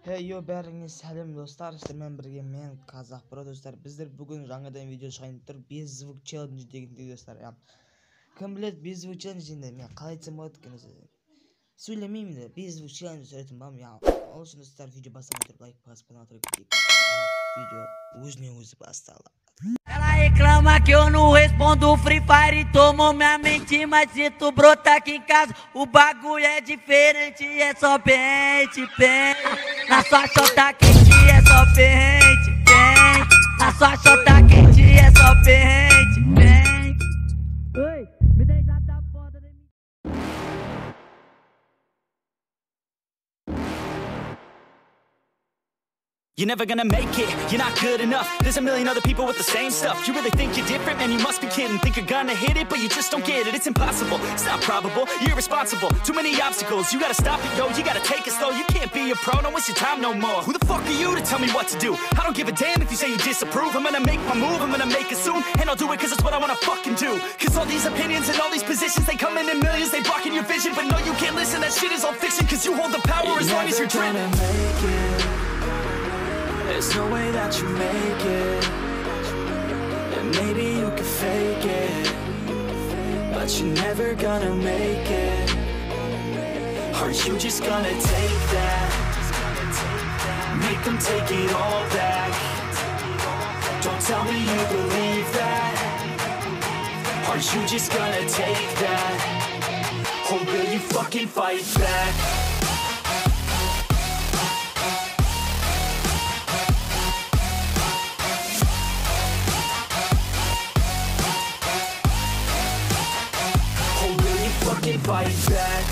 Бәріңе сәлем достар, сіздермен бірге мен Kazah Bro достар. Біздер бүгін жаңадан видео шығайын тұр, без звук челендж дегенде достар. Кім біледі без звук челендж дегенде мен қалай айтсам болады екен өзі. Сөйлемеймін де, без звук челендж сөйлетім ба? Ол үшін достар видео бастамай тұрып лайк басып отырып кетейік. Видео өзінен өзі басталады. Ela reclama que eu não respondo Free Fire e tomou minha mente, mas se tu brotar aqui em casa, o bagulho é diferente, é só pente, pente. Na sua chota quente é só pente, pente. Na sua chota quente é só pente, pente. Oi, me dá risada foda de mim. You're never gonna make it, you're not good enough. There's a million other people with the same stuff. You really think you're different? Man, you must be kidding. Think you're gonna hit it, but you just don't get it. It's impossible, it's not probable, you're irresponsible. Too many obstacles, you gotta stop it, yo. You gotta take it slow, you can't be a pro, don't waste your time no more. Who the fuck are you to tell me what to do? I don't give a damn if you say you disapprove. I'm gonna make my move, I'm gonna make it soon. And I'll do it cause it's what I wanna fucking do. Cause all these opinions and all these positions, they come in millions, they blocking your vision. But no, you can't listen, that shit is all fiction. Cause you hold the power as long as you're dreaming. There's no way that you make it. And maybe you can fake it, but you're never gonna make it. Are you just gonna take that? Make them take it all back. Don't tell me you believe that. Are you just gonna take that? Or will you fucking fight back? Fight back.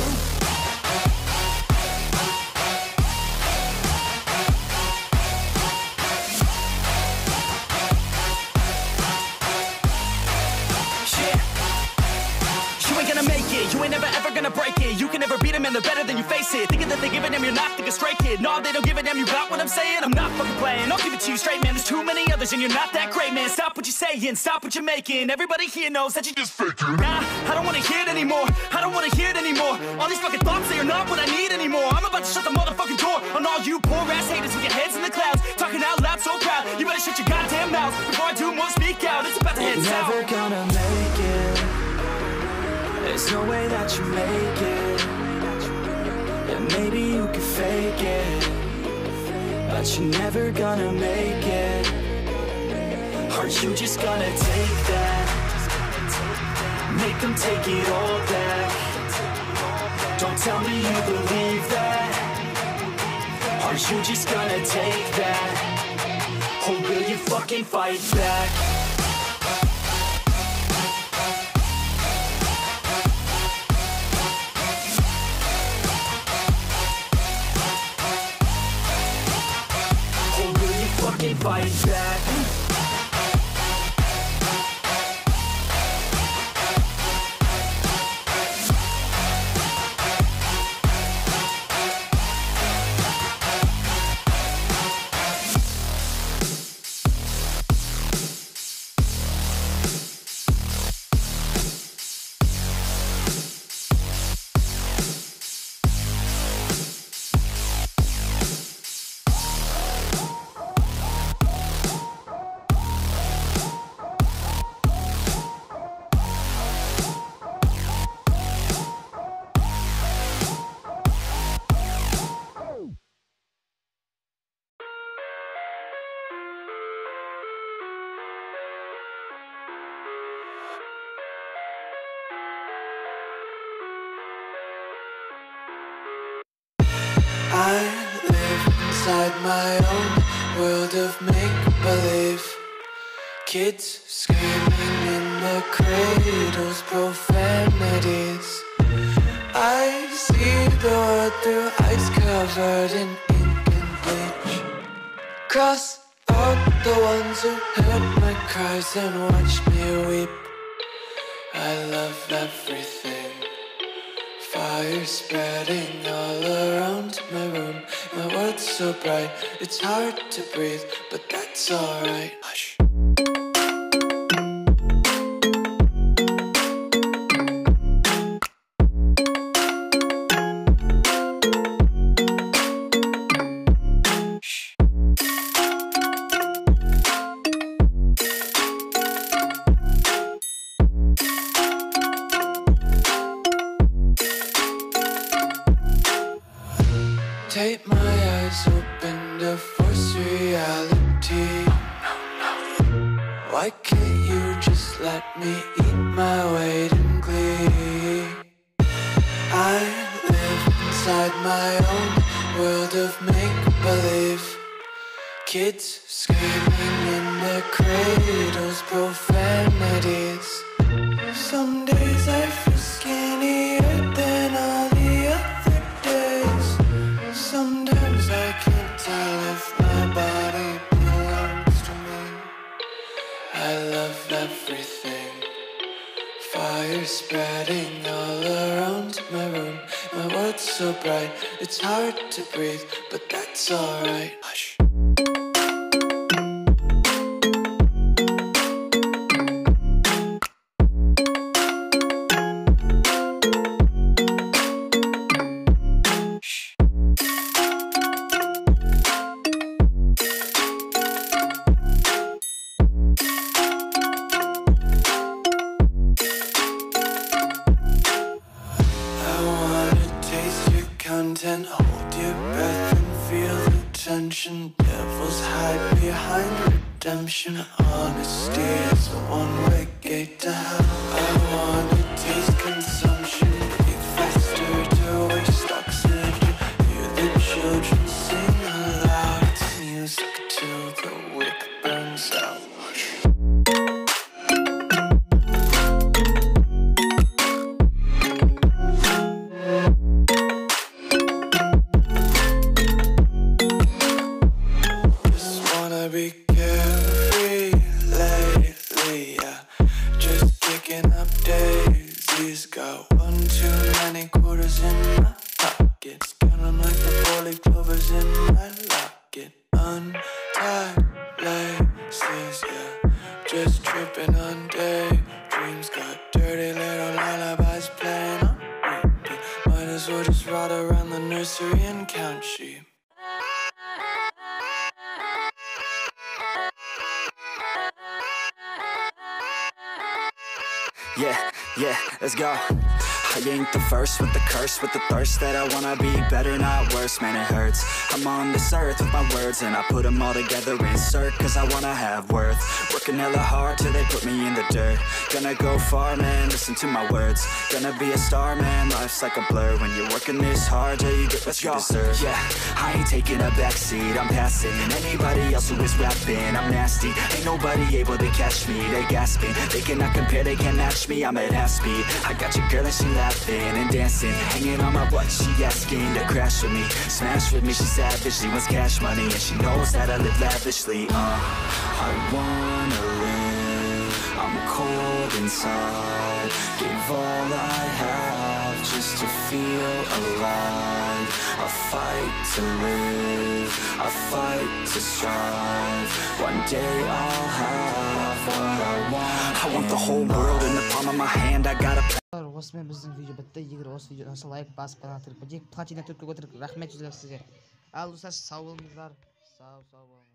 You ain't gonna make it, you ain't never ever gonna break it. You can never beat them and they're better than you face it. Thinking that they give a damn, you're not, think a straight kid. No, they don't give a damn, you got what I'm saying? I'm not fucking playing, I'll give it to you straight, man. There's too many others and you're not that great, man. Stop what you're saying, stop what you're making. Everybody here knows that you just faking. Nah, I don't wanna hear it anymore, I don't wanna hear it anymore. All these fucking thoughts, they are not what I need anymore. I'm about to shut the motherfucking door on all you poor ass haters with your heads in the clouds, talking out loud so proud. You better shut your goddamn mouth before I do more, speak out. It's about to head south. You're never gonna make it. There's no way that you make it. And maybe you can fake it, but you're never gonna make it. Are you just gonna take that? Make them take it all back. Don't tell me you believe that. Are you just gonna take that? Or will you fucking fight back? Fight back. I live inside my own world of make-believe. Kids screaming in the cradles, profanities. I see the world through ice covered in ink and bleach. Cross out the ones who heard my cries and watched me weep. I love everything. Fire spreading all around my room. My world's so bright, it's hard to breathe, but that's alright. Hush. eyes open to force reality. Why can't you just let me eat my weight in glee? I live inside my own world of make-believe. Kids screaming in their cradles, profanities. Some days I feel skinnier than all the other days. Sometimes I can't tell if my body belongs to me. I love everything. Fire spreading all around my room. My world's so bright, it's hard to breathe, but that's alright. Hush. Hold your breath and feel the tension. Devils hide behind redemption. Honesty is a one-way gate to hell. I wanna taste consumption. Breathe faster to waste oxygen. Hear the children sing aloud. It's music till the wick burns out. Be carefree lately, yeah. Just kicking up daisies. Got one too many quarters in my pockets. Counting like the 4-leaf clovers in my locket. Untied laces, yeah. Just tripping on daydreams. Got dirty little lullabies playing on repeat. Might as well just ride around the nursery and count sheep. Yeah, let's go. I ain't the first with the curse, with the thirst that I wanna be better, not worse, man it hurts. I'm on this earth with my words and I put them all together, insert, cause I wanna have worth. Working hella hard till they put me in the dirt. Gonna go far, man, listen to my words. Gonna be a star, man, life's like a blur. When you're working this hard till you get what you deserve. Yeah, I ain't taking a backseat, I'm passing anybody else who is rapping. I'm nasty, ain't nobody able to catch me. They gasping, they cannot compare, they can't match me. I'm at half speed, I got your girl and she laughing and dancing, hanging on my butt, she asking to crash with me, smash with me, she savage, she wants cash money, and she knows that I live lavishly, I wanna live, I'm cold inside, gave all I have just to feel alive, I fight to live, I fight to strive, one day I'll have what I want the whole world in the palm of my hand, I gotta осымен біздің видео бітті. Егер осы видео ұнаса лайк басып қана түріп кетейік. Платина түрткі көтеріп рахмет жүзден сізге. Ал достар, сау болыңыздар. Сау болыңыздар.